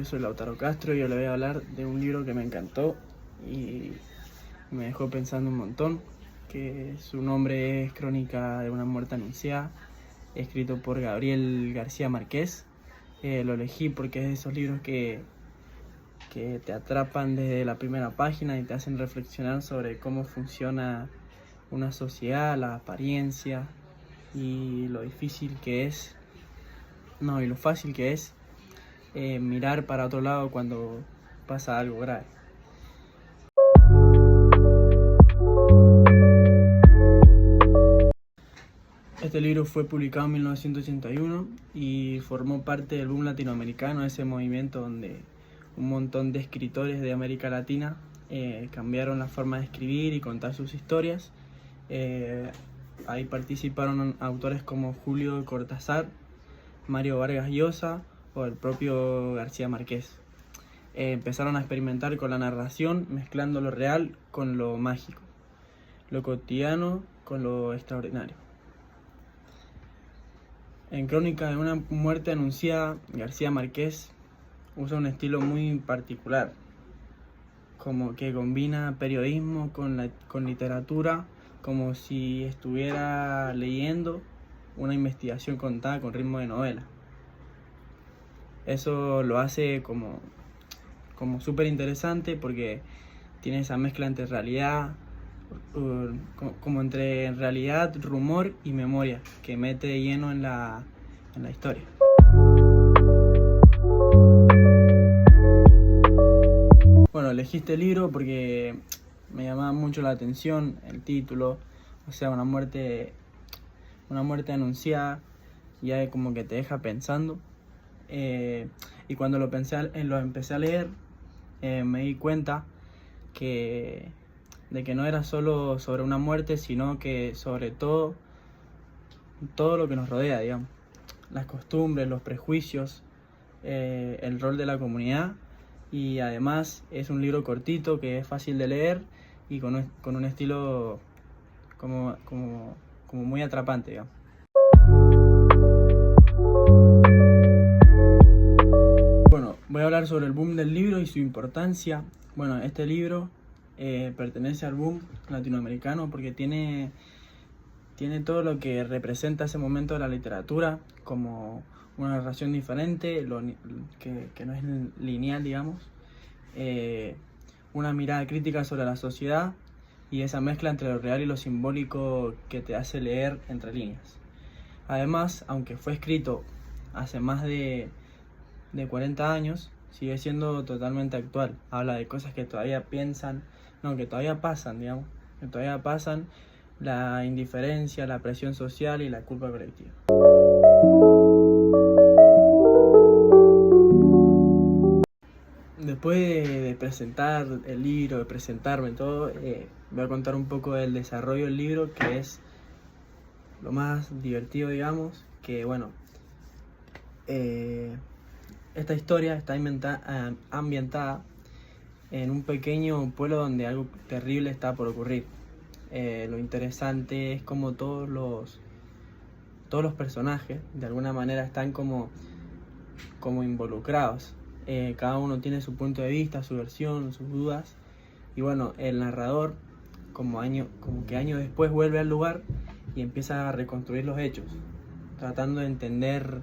yo soy Lautaro Castro y yo le voy a hablar de un libro que me encantó y me dejó pensando un montón, que su nombre es Crónica de una muerte anunciada, escrito por Gabriel García Márquez. Lo elegí porque es de esos libros que te atrapan desde la primera página y te hacen reflexionar sobre cómo funciona una sociedad, la apariencia y lo difícil que es, no, y lo fácil que es mirar para otro lado cuando pasa algo grave. Este libro fue publicado en 1981 y formó parte del boom latinoamericano, ese movimiento donde un montón de escritores de América Latina cambiaron la forma de escribir y contar sus historias. Ahí participaron autores como Julio Cortázar, Mario Vargas Llosa o el propio García Márquez. Empezaron a experimentar con la narración, mezclando lo real con lo mágico, lo cotidiano con lo extraordinario. En Crónica de una muerte anunciada, García Márquez usa un estilo muy particular, como que combina periodismo con literatura, como si estuviera leyendo una investigación contada con ritmo de novela. Eso lo hace como súper interesante porque tiene esa mezcla entre realidad, como entre realidad, rumor y memoria, que mete de lleno en la historia. Bueno, elegí este libro porque me llamaba mucho la atención el título, o sea, una muerte anunciada, ya como que te deja pensando. Y cuando lo empecé a leer, me di cuenta de que no era solo sobre una muerte, sino que sobre todo lo que nos rodea, digamos. Las costumbres, los prejuicios, el rol de la comunidad, y además es un libro cortito que es fácil de leer y con un estilo como muy atrapante, digamos. Bueno, voy a hablar sobre el boom del libro y su importancia. Bueno, este libro pertenece al boom latinoamericano porque tiene todo lo que representa ese momento de la literatura, como una narración diferente, que no es lineal, digamos, una mirada crítica sobre la sociedad y esa mezcla entre lo real y lo simbólico que te hace leer entre líneas. Además, aunque fue escrito hace más de 40 años, sigue siendo totalmente actual. Habla de cosas que todavía que todavía pasan, digamos, que todavía pasan, la indiferencia, la presión social y la culpa colectiva. Después de presentar el libro, de presentarme todo, voy a contar un poco del desarrollo del libro, que es lo más divertido, digamos, que bueno, esta historia está ambientada en un pequeño pueblo donde algo terrible está por ocurrir. Lo interesante es como todos los personajes de alguna manera están como involucrados. Cada uno tiene su punto de vista, su versión, sus dudas. Y bueno, el narrador como que años después vuelve al lugar y empieza a reconstruir los hechos, tratando de entender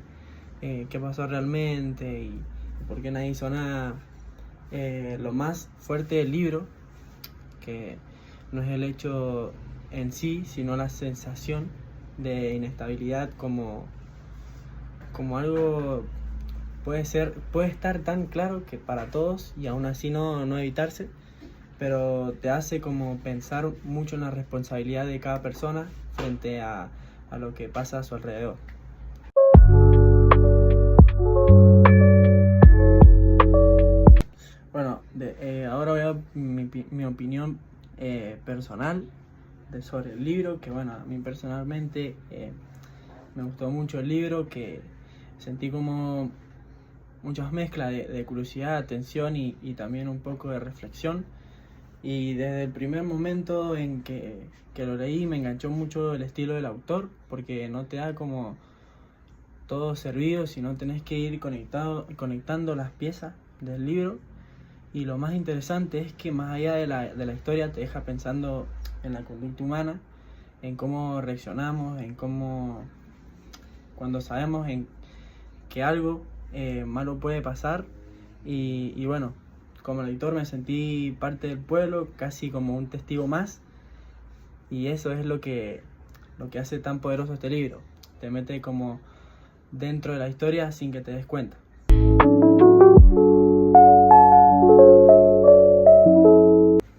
qué pasó realmente y por qué nadie hizo nada. Lo más fuerte del libro, que no es el hecho en sí, sino la sensación de inestabilidad, como algo puede estar tan claro que para todos y aún así no evitarse, pero te hace como pensar mucho en la responsabilidad de cada persona frente a lo que pasa a su alrededor. Bueno, ahora voy a dar mi opinión personal sobre el libro, que bueno, a mí personalmente me gustó mucho el libro, que sentí como muchas mezclas de curiosidad, atención y también un poco de reflexión. Y desde el primer momento en que lo leí me enganchó mucho el estilo del autor, porque no te da como todo servido, sino tenés que ir conectando las piezas del libro. Y lo más interesante es que más allá de la historia te deja pensando en la conducta humana, en cómo reaccionamos, en cómo cuando sabemos en que algo malo puede pasar. Y bueno, como lector me sentí parte del pueblo, casi como un testigo más. Y eso es lo que hace tan poderoso este libro. Te mete como dentro de la historia sin que te des cuenta.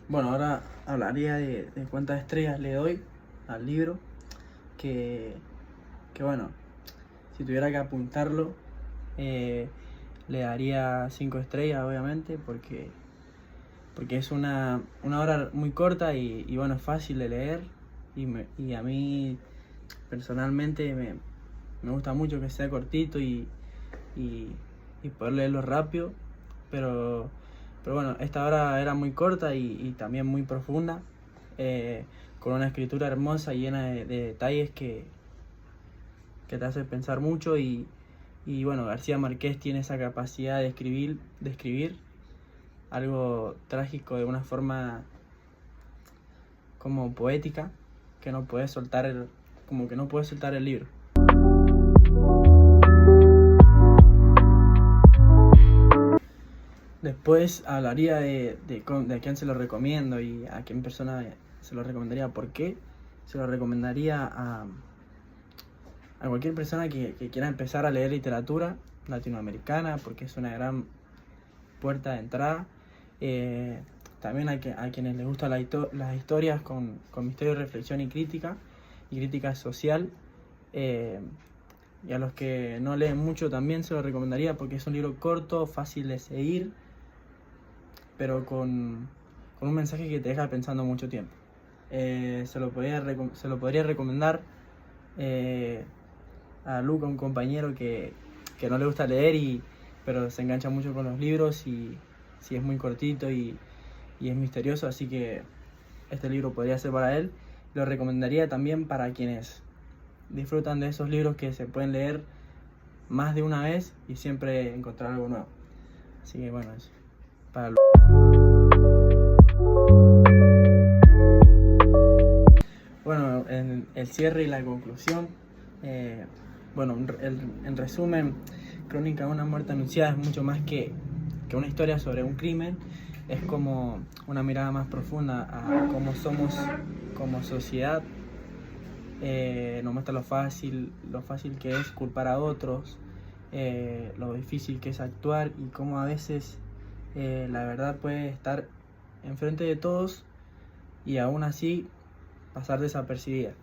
Bueno, ahora hablaría de cuántas estrellas le doy al libro, que bueno, si tuviera que apuntarlo, le daría 5 estrellas, obviamente, porque es una obra muy corta y bueno, es fácil de leer, y a mí personalmente me gusta mucho que sea cortito y poder leerlo rápido, pero bueno, esta obra era muy corta y también muy profunda, con una escritura hermosa y llena de detalles que te hace pensar mucho, y bueno, García Márquez tiene esa capacidad de escribir algo trágico de una forma como poética, que no puedes soltar el libro. Después hablaría de a quién se lo recomiendo y a quién persona se lo recomendaría. ¿Por qué? Se lo recomendaría a cualquier persona que quiera empezar a leer literatura latinoamericana, porque es una gran puerta de entrada. También a quienes les gustan las historias con misterio, reflexión y crítica social. Y a los que no leen mucho también se lo recomendaría, porque es un libro corto, fácil de seguir, pero con un mensaje que te deja pensando mucho tiempo. Se lo podría recomendar a Luca, un compañero que no le gusta leer, pero se engancha mucho con los libros, y es muy cortito y es misterioso, así que este libro podría ser para él. Lo recomendaría también para quienes disfrutan de esos libros que se pueden leer más de una vez y siempre encontrar algo nuevo. Así que bueno, eso. Bueno, en el cierre y la conclusión, bueno, en resumen, Crónica de una muerte anunciada es mucho más que una historia sobre un crimen. Es como una mirada más profunda a cómo somos como sociedad. Nos muestra lo fácil que es culpar a otros, lo difícil que es actuar, y cómo a veces la verdad puede estar enfrente de todos y aún así pasar desapercibida.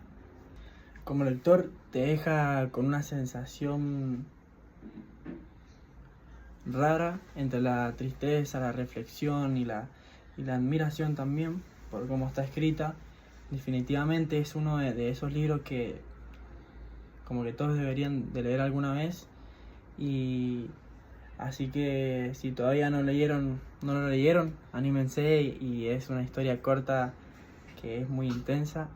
Como lector te deja con una sensación rara entre la tristeza, la reflexión y la admiración también por cómo está escrita. Definitivamente es uno de esos libros que como que todos deberían de leer alguna vez, y así que si todavía no lo leyeron, anímense, y es una historia corta que es muy intensa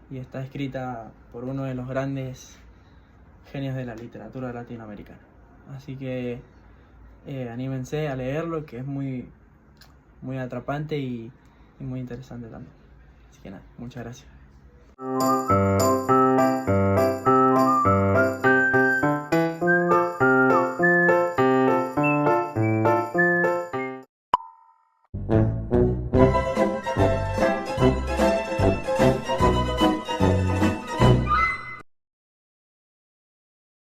y está escrita por uno de los grandes genios de la literatura latinoamericana. Así que anímense a leerlo, que es muy, muy atrapante y muy interesante también. Así que nada, muchas gracias.